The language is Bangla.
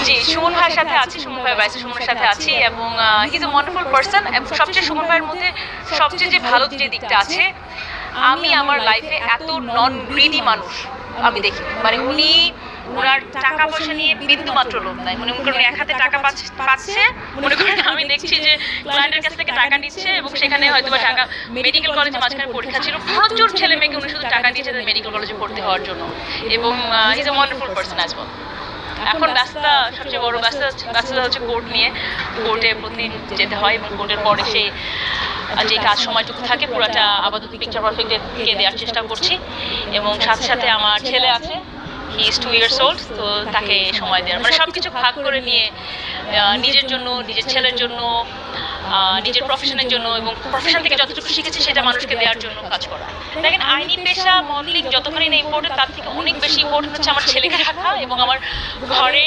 জি, সুমন ভাইয়ের সাথে আছি, সুমন ভাই বাইসে সুমনের সাথে আছি এবং he is a wonderful person. এবং সবচেয়ে সুমন ভাইয়ের মধ্যে সবচেয়ে যে ভালো যে দিকটা আছে, আমি আমার লাইফে এত নন গ্রিডি মানুষ আমি দেখি। মানে উনি ওনার টাকা পয়সা নিয়ে বিন্দু মাত্র লোভ নাই। মনে করেন এক হাতে টাকা পাচ্ছে, মনে করেন আমি দেখছি যে ক্লায়েন্টের কাছ থেকে টাকা নিচ্ছে এবং সেখানে হয়তো বা টাকা মেডিকেল কলেজে মাঝখানে পরীক্ষা ছিল, প্রচুর ছেলে মেয়েকে উনি শুধু টাকা দিয়েছে মেডিকেল কলেজে ভর্তি হওয়ার জন্য। এবং he is a wonderful person as well. এখন ব্যস্ততা, সবচেয়ে বড় ব্যস্ততা হচ্ছে কোর্ট নিয়ে। কোর্টে প্রতিদিন যেতে হয় এবং কোর্টের পরে সেই যে কাজ সময়টুকু থাকে পুরোটা আপাতত পিকচার পারফেক্টকে দেওয়ার চেষ্টা করছি। এবং সাথে সাথে আমার ছেলে আছে, হি ইজ 2 years old, তো তাকে সময় দেওয়ার, মানে সব কিছু ভাগ করে নিয়ে নিজের জন্য, নিজের ছেলের জন্য, নিজের প্রফেশনের জন্য এবং প্রফেশন থেকে যতটুকু শিখেছি সেটা মানুষকে দেওয়ার জন্য কাজ করা। দেখেন, আইনি পেশা মডেলিং যতখানি না ইম্পর্টেন্ট, তার থেকে অনেক বেশি ইম্পর্টেন্ট হচ্ছে আমার ছেলেকে রাখা এবং আমার ঘরে